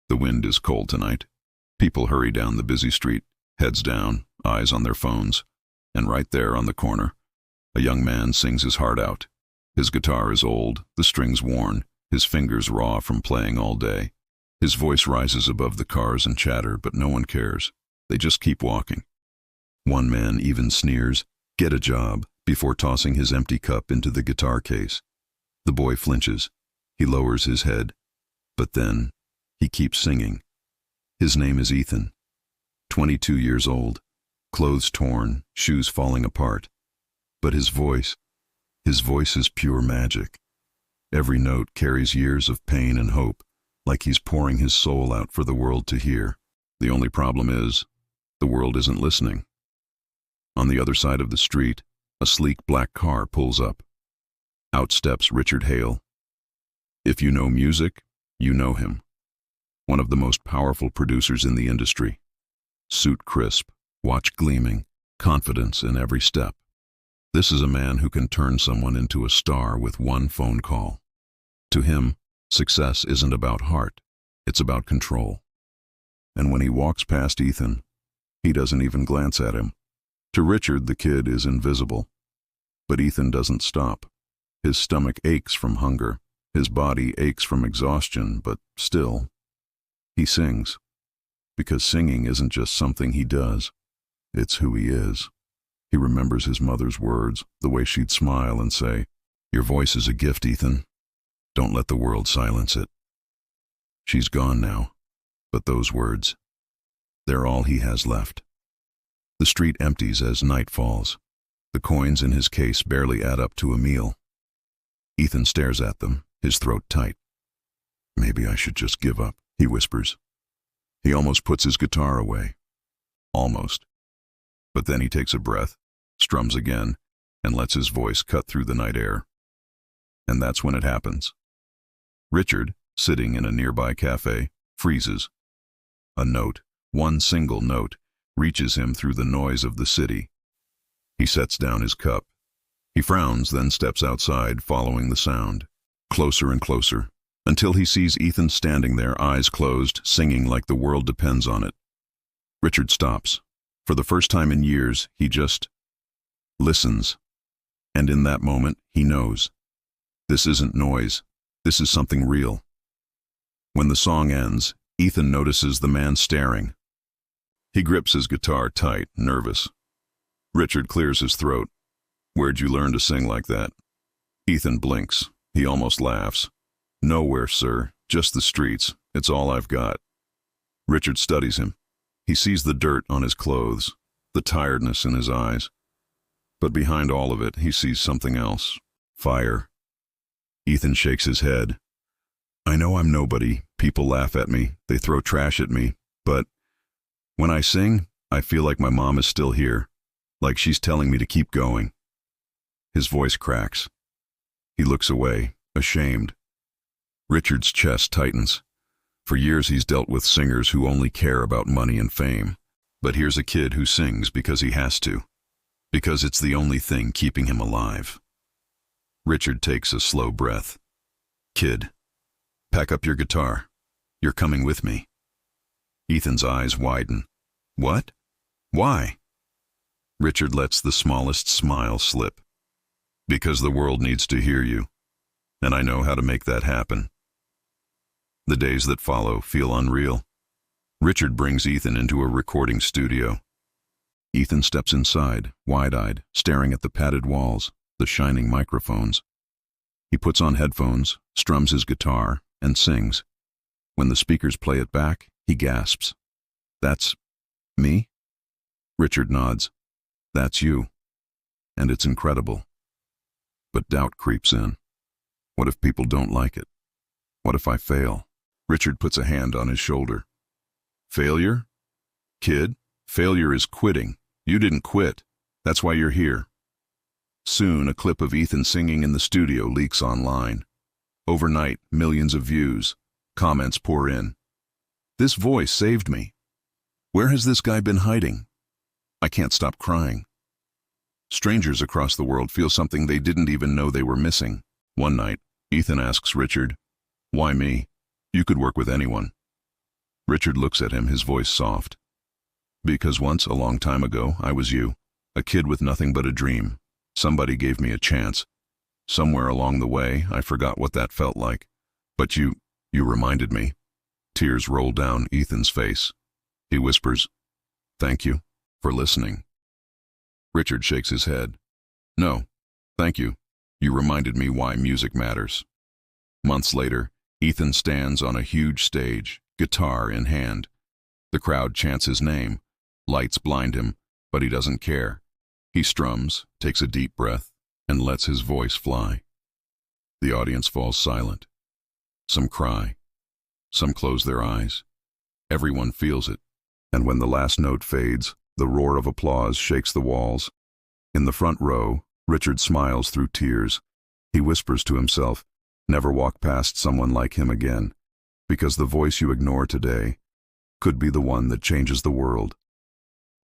The wind is cold tonight. People hurry down the busy street, heads down, eyes on their phones. And right there on the corner, a young man sings his heart out. His guitar is old, the strings worn, his fingers raw from playing all day. His voice rises above the cars and chatter, but no one cares. They just keep walking. One man even sneers, "Get a job," before tossing his empty cup into the guitar case. The boy flinches. He lowers his head. But then, he keeps singing. His name is Ethan. 22 years old, clothes torn, shoes falling apart. But his voice is pure magic. Every note carries years of pain and hope, like he's pouring his soul out for the world to hear. The only problem is, the world isn't listening. On the other side of the street, a sleek black car pulls up. Out steps Richard Hale. If you know music, you know him. One of the most powerful producers in the industry. Suit crisp, watch gleaming, confidence in every step. This is a man who can turn someone into a star with one phone call. To him, success isn't about heart, it's about control. And when he walks past Ethan, he doesn't even glance at him. To Richard, the kid is invisible. But Ethan doesn't stop. His stomach aches from hunger. His body aches from exhaustion, but still, he sings. Because singing isn't just something he does, it's who he is. He remembers his mother's words, the way she'd smile and say, "Your voice is a gift, Ethan. Don't let the world silence it." She's gone now, but those words, they're all he has left. The street empties as night falls. The coins in his case barely add up to a meal. Ethan stares at them, his throat tight. "Maybe I should just give up," he whispers. He almost puts his guitar away. Almost. But then he takes a breath, strums again, and lets his voice cut through the night air. And that's when it happens. Richard, sitting in a nearby cafe, freezes. A note, one single note, reaches him through the noise of the city. He sets down his cup. He frowns, then steps outside, following the sound. Closer and closer, until he sees Ethan standing there, eyes closed, singing like the world depends on it. Richard stops. For the first time in years, he just listens. And in that moment, he knows. This isn't noise. This is something real. When the song ends, Ethan notices the man staring. He grips his guitar tight, nervous. Richard clears his throat. "Where'd you learn to sing like that?" Ethan blinks. He almost laughs. "Nowhere, sir. Just the streets. It's all I've got." Richard studies him. He sees the dirt on his clothes, the tiredness in his eyes. But behind all of it, he sees something else. Fire. Ethan shakes his head. "I know I'm nobody. People laugh at me. They throw trash at me. But when I sing, I feel like my mom is still here. Like she's telling me to keep going." His voice cracks. He looks away, ashamed. Richard's chest tightens. For years he's dealt with singers who only care about money and fame. But here's a kid who sings because he has to. Because it's the only thing keeping him alive. Richard takes a slow breath. "Kid, pack up your guitar. You're coming with me." Ethan's eyes widen. "What? Why?" Richard lets the smallest smile slip. "Because the world needs to hear you. And I know how to make that happen." The days that follow feel unreal. Richard brings Ethan into a recording studio. Ethan steps inside, wide-eyed, staring at the padded walls, the shining microphones. He puts on headphones, strums his guitar, and sings. When the speakers play it back, he gasps. "That's me?" Richard nods. "That's you. And it's incredible." But doubt creeps in. What if people don't like it? What if I fail? Richard puts a hand on his shoulder. "Failure? Kid, failure is quitting. You didn't quit. That's why you're here." Soon, a clip of Ethan singing in the studio leaks online. Overnight, millions of views. Comments pour in. "This voice saved me. Where has this guy been hiding? I can't stop crying." Strangers across the world feel something they didn't even know they were missing. One night, Ethan asks Richard, "Why me? You could work with anyone." Richard looks at him, his voice soft. Because once, a long time ago, I was you. A kid with nothing but a dream. Somebody gave me a chance. Somewhere along the way, I forgot what that felt like. But you reminded me. Tears roll down Ethan's face. He whispers, "Thank you for listening." Richard shakes his head. "No, thank you. You reminded me why music matters." Months later, Ethan stands on a huge stage, guitar in hand. The crowd chants his name. Lights blind him, but he doesn't care. He strums, takes a deep breath, and lets his voice fly. The audience falls silent. Some cry. Some close their eyes. Everyone feels it. And when the last note fades, the roar of applause shakes the walls. In the front row, Richard smiles through tears. He whispers to himself, "Never walk past someone like him again, because the voice you ignore today could be the one that changes the world."